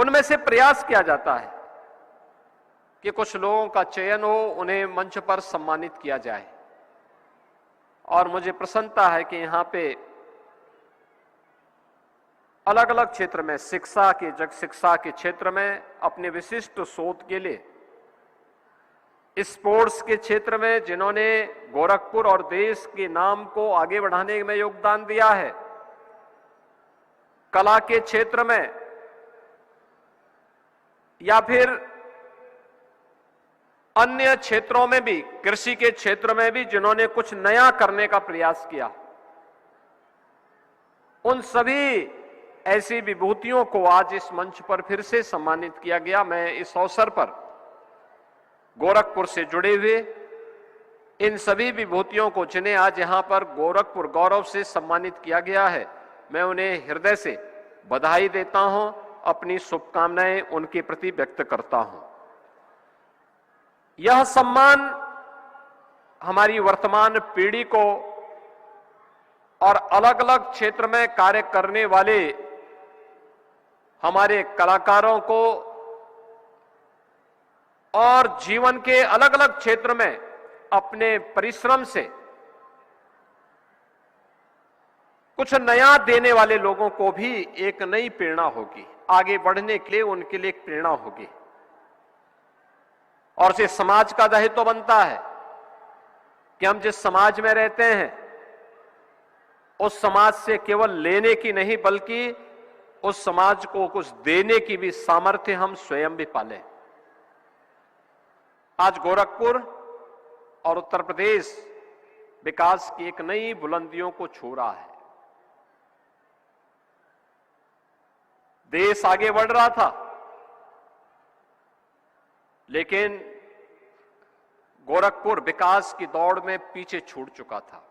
उनमें से प्रयास किया जाता है कि कुछ लोगों का चयन हो, उन्हें मंच पर सम्मानित किया जाए। और मुझे प्रसन्नता है कि यहां पे अलग अलग क्षेत्र में, शिक्षा के क्षेत्र में अपने विशिष्ट शोध के लिए, स्पोर्ट्स के क्षेत्र में जिन्होंने गोरखपुर और देश के नाम को आगे बढ़ाने में योगदान दिया है, कला के क्षेत्र में या फिर अन्य क्षेत्रों में भी, कृषि के क्षेत्र में भी जिन्होंने कुछ नया करने का प्रयास किया, उन सभी ऐसी विभूतियों को आज इस मंच पर फिर से सम्मानित किया गया। मैं इस अवसर पर गोरखपुर से जुड़े हुए इन सभी विभूतियों को, जिन्हें आज यहां पर गोरखपुर गौरव से सम्मानित किया गया है, मैं उन्हें हृदय से बधाई देता हूं, अपनी शुभकामनाएं उनके प्रति व्यक्त करता हूं। यह सम्मान हमारी वर्तमान पीढ़ी को और अलग अलग क्षेत्र में कार्य करने वाले हमारे कलाकारों को और जीवन के अलग अलग क्षेत्र में अपने परिश्रम से कुछ नया देने वाले लोगों को भी एक नई प्रेरणा होगी, आगे बढ़ने के लिए उनके लिए एक प्रेरणा होगी। और से समाज का दायित्व तो बनता है कि हम जिस समाज में रहते हैं उस समाज से केवल लेने की नहीं, बल्कि उस समाज को कुछ देने की भी सामर्थ्य हम स्वयं भी पालें। आज गोरखपुर और उत्तर प्रदेश विकास की एक नई बुलंदियों को छू रहा है। देश आगे बढ़ रहा था, लेकिन गोरखपुर विकास की दौड़ में पीछे छूट चुका था।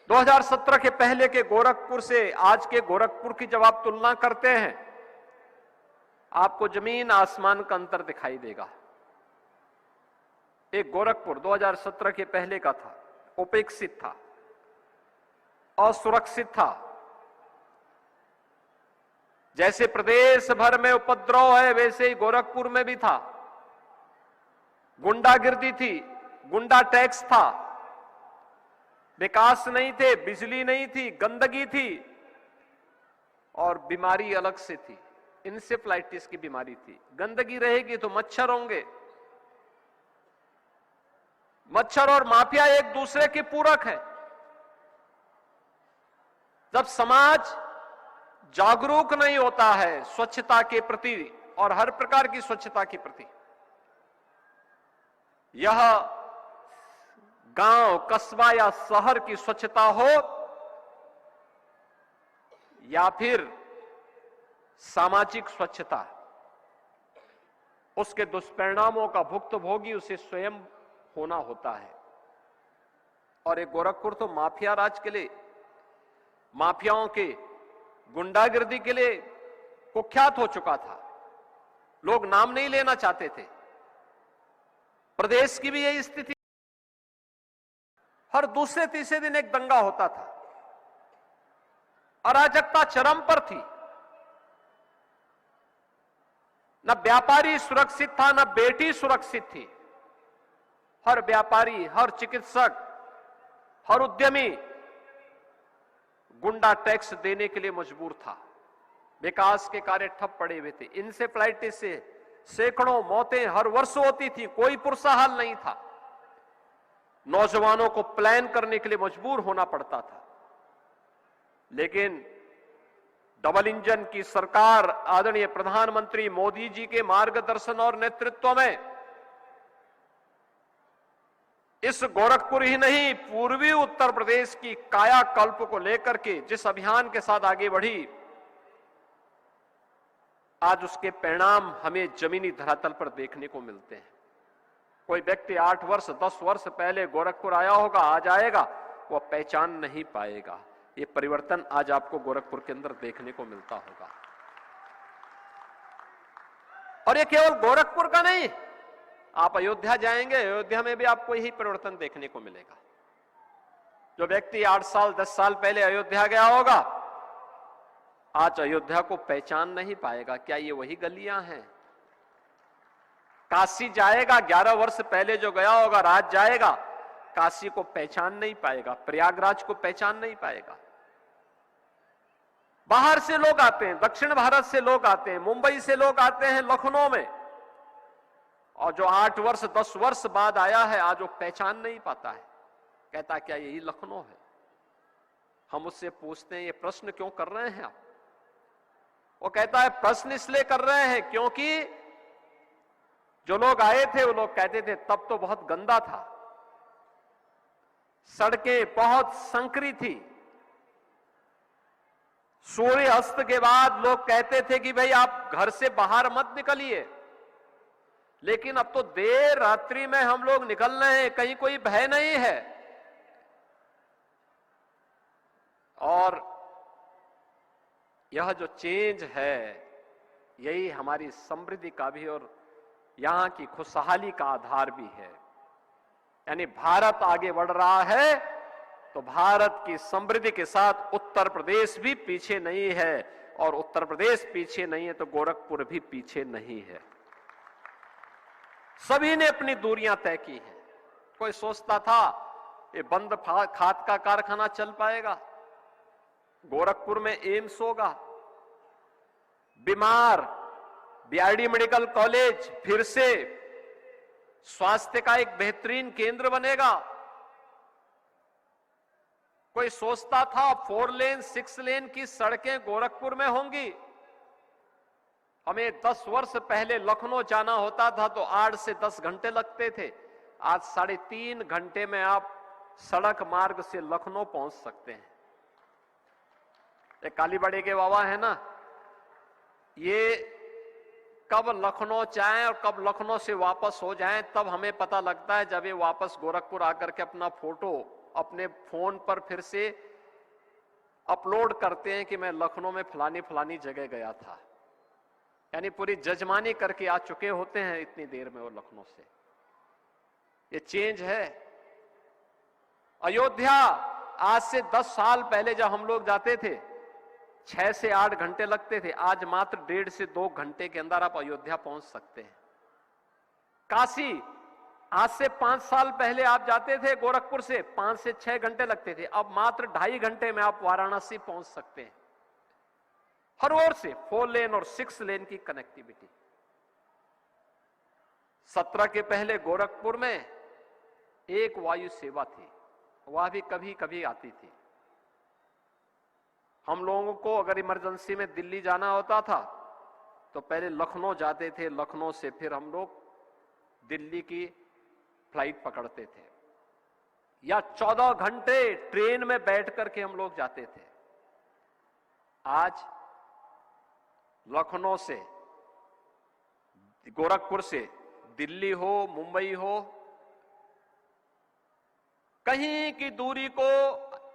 2017 के पहले के गोरखपुर से आज के गोरखपुर की जब आप तुलना करते हैं, आपको जमीन आसमान का अंतर दिखाई देगा। एक गोरखपुर 2017 के पहले का था, उपेक्षित था, असुरक्षित था। जैसे प्रदेश भर में उपद्रव है, वैसे ही गोरखपुर में भी था। गुंडागिर्दी थी, गुंडा टैक्स था, विकास नहीं थे, बिजली नहीं थी, गंदगी थी और बीमारी अलग से थी, इंसेफ्लाइटिस की बीमारी थी। गंदगी रहेगी तो मच्छर होंगे, मच्छर और माफिया एक दूसरे के पूरक हैं। जब समाज जागरूक नहीं होता है स्वच्छता के प्रति और हर प्रकार की स्वच्छता के प्रति, यह गांव, कस्बा या शहर की स्वच्छता हो या फिर सामाजिक स्वच्छता, उसके दुष्परिणामों का भुक्तभोगी उसे स्वयं होना होता है। और एक गोरखपुर तो माफिया राज के लिए, माफियाओं के गुंडागिर्दी के लिए कुख्यात हो चुका था। लोग नाम नहीं लेना चाहते थे। प्रदेश की भी यही स्थिति, हर दूसरे तीसरे दिन एक दंगा होता था, अराजकता चरम पर थी। न व्यापारी सुरक्षित था, न बेटी सुरक्षित थी। हर व्यापारी, हर चिकित्सक, हर उद्यमी गुंडा टैक्स देने के लिए मजबूर था। विकास के कार्य ठप पड़े हुए थे। इंसेफ्लाइटिस से सैकड़ों मौतें हर वर्ष होती थी, कोई पुरसाहाल नहीं था। नौजवानों को प्लान करने के लिए मजबूर होना पड़ता था। लेकिन डबल इंजन की सरकार आदरणीय प्रधानमंत्री मोदी जी के मार्गदर्शन और नेतृत्व में इस गोरखपुर ही नहीं, पूर्वी उत्तर प्रदेश की कायाकल्प को लेकर के जिस अभियान के साथ आगे बढ़ी, आज उसके परिणाम हमें जमीनी धरातल पर देखने को मिलते हैं। कोई व्यक्ति 8 वर्ष 10 वर्ष पहले गोरखपुर आया होगा, आज आएगा, वह पहचान नहीं पाएगा। ये परिवर्तन आज आपको गोरखपुर के अंदर देखने को मिलता होगा। और ये केवल गोरखपुर का नहीं, आप अयोध्या जाएंगे, अयोध्या में भी आपको यही परिवर्तन देखने को मिलेगा। जो व्यक्ति 8 साल 10 साल पहले अयोध्या गया होगा, आज अयोध्या को पहचान नहीं पाएगा। क्या ये वही गलियां हैं? काशी जाएगा, 11 वर्ष पहले जो गया होगा, राज जाएगा, काशी को पहचान नहीं पाएगा, प्रयागराज को पहचान नहीं पाएगा। बाहर से लोग आते हैं, दक्षिण भारत से लोग आते हैं, मुंबई से लोग आते हैं लखनऊ में, और जो 8 वर्ष 10 वर्ष बाद आया है आज वो पहचान नहीं पाता है, कहता क्या यही लखनऊ है? हम उससे पूछते हैं ये प्रश्न क्यों कर रहे हैं आप? वो कहता है प्रश्न इसलिए कर रहे हैं क्योंकि जो लोग आए थे वो लोग कहते थे तब तो बहुत गंदा था, सड़कें बहुत संकरी थी, सूर्य अस्त के बाद लोग कहते थे कि भाई आप घर से बाहर मत निकलिए, लेकिन अब तो देर रात्रि में हम लोग निकल रहे हैं, कहीं कोई भय नहीं है। और यह जो चेंज है यही हमारी समृद्धि का भी और यहां की खुशहाली का आधार भी है। यानी भारत आगे बढ़ रहा है तो भारत की समृद्धि के साथ उत्तर प्रदेश भी पीछे नहीं है, और उत्तर प्रदेश पीछे नहीं है तो गोरखपुर भी पीछे नहीं है। सभी ने अपनी दूरियां तय की हैं। कोई सोचता था ये बंद खाद का कारखाना चल पाएगा, गोरखपुर में एम्स होगा, बीमार बीआरडी मेडिकल कॉलेज फिर से स्वास्थ्य का एक बेहतरीन केंद्र बनेगा। कोई सोचता था 4 लेन 6 लेन की सड़कें गोरखपुर में होंगी। हमें 10 वर्ष पहले लखनऊ जाना होता था तो 8 से 10 घंटे लगते थे, आज 3.5 घंटे में आप सड़क मार्ग से लखनऊ पहुंच सकते हैं। ये कालीबाड़ी के बाबा है ना, ये कब लखनऊ जाएं और कब लखनऊ से वापस हो जाएं तब हमें पता लगता है जब ये वापस गोरखपुर आकर के अपना फोटो अपने फोन पर फिर से अपलोड करते हैं कि मैं लखनऊ में फलानी फलानी जगह गया था। यानी पूरी जजमानी करके आ चुके होते हैं इतनी देर में वो लखनऊ से। ये चेंज है। अयोध्या आज से 10 साल पहले जब हम लोग जाते थे 6 से 8 घंटे लगते थे, आज मात्र 1.5 से 2 घंटे के अंदर आप अयोध्या पहुंच सकते हैं। काशी आज से 5 साल पहले आप जाते थे गोरखपुर से 5 से 6 घंटे लगते थे, अब मात्र 2.5 घंटे में आप वाराणसी पहुंच सकते हैं। हर ओर से 4 लेन और 6 लेन की कनेक्टिविटी। 17 के पहले गोरखपुर में एक वायु सेवा थी, वह भी कभी कभी आती थी। हम लोगों को अगर इमरजेंसी में दिल्ली जाना होता था तो पहले लखनऊ जाते थे, लखनऊ से फिर हम लोग दिल्ली की फ्लाइट पकड़ते थे, या 14 घंटे ट्रेन में बैठ करके हम लोग जाते थे। आज लखनऊ से गोरखपुर से दिल्ली हो, मुंबई हो, कहीं की दूरी को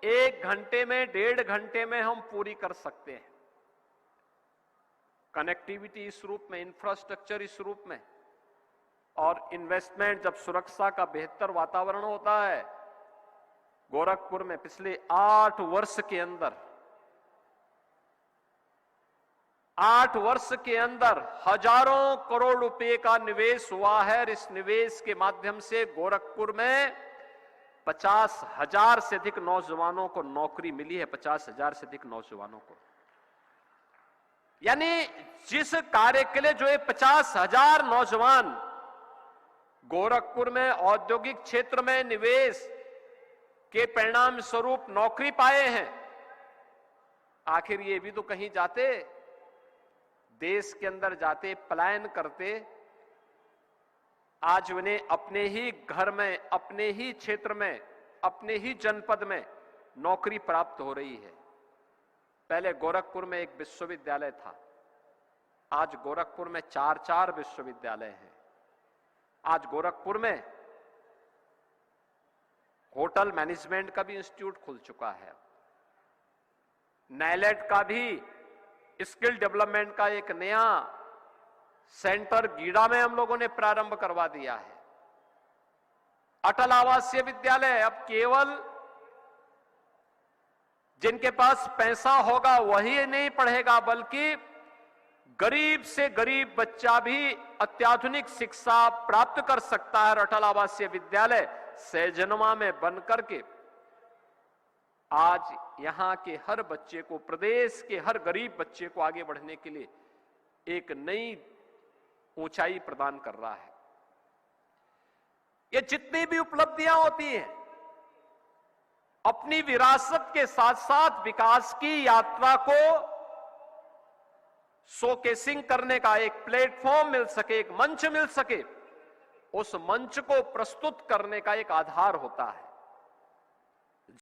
1 घंटे में 1.5 घंटे में हम पूरी कर सकते हैं। कनेक्टिविटी इस रूप में, इंफ्रास्ट्रक्चर इस रूप में, और इन्वेस्टमेंट जब सुरक्षा का बेहतर वातावरण होता है। गोरखपुर में पिछले 8 वर्ष के अंदर 8 वर्ष के अंदर हजारों करोड़ रुपए का निवेश हुआ है। इस निवेश के माध्यम से गोरखपुर में 50,000 से अधिक नौजवानों को नौकरी मिली है। 50,000 से अधिक नौजवानों को, यानी जिस कार्य के लिए जो ये 50,000 नौजवान गोरखपुर में औद्योगिक क्षेत्र में निवेश के परिणाम स्वरूप नौकरी पाए हैं, आखिर ये भी तो कहीं जाते, देश के अंदर जाते, पलायन करते। आज उन्हें अपने ही घर में, अपने ही क्षेत्र में, अपने ही जनपद में नौकरी प्राप्त हो रही है। पहले गोरखपुर में एक विश्वविद्यालय था, आज गोरखपुर में 4 विश्वविद्यालय हैं। आज गोरखपुर में होटल मैनेजमेंट का भी इंस्टीट्यूट खुल चुका है। नाइलेट का भी स्किल डेवलपमेंट का एक नया सेंटर गीड़ा में हम लोगों ने प्रारंभ करवा दिया है। अटल आवासीय विद्यालय अब केवल जिनके पास पैसा होगा वही नहीं पढ़ेगा, बल्कि गरीब से गरीब बच्चा भी अत्याधुनिक शिक्षा प्राप्त कर सकता है। अटल आवासीय विद्यालय सहजनवा में बनकर के आज यहां के हर बच्चे को, प्रदेश के हर गरीब बच्चे को आगे बढ़ने के लिए एक नई ऊंचाई प्रदान कर रहा है। ये जितनी भी उपलब्धियां होती हैं, अपनी विरासत के साथ साथ विकास की यात्रा को शोकेसिंग करने का एक प्लेटफॉर्म मिल सके, एक मंच मिल सके, उस मंच को प्रस्तुत करने का एक आधार होता है।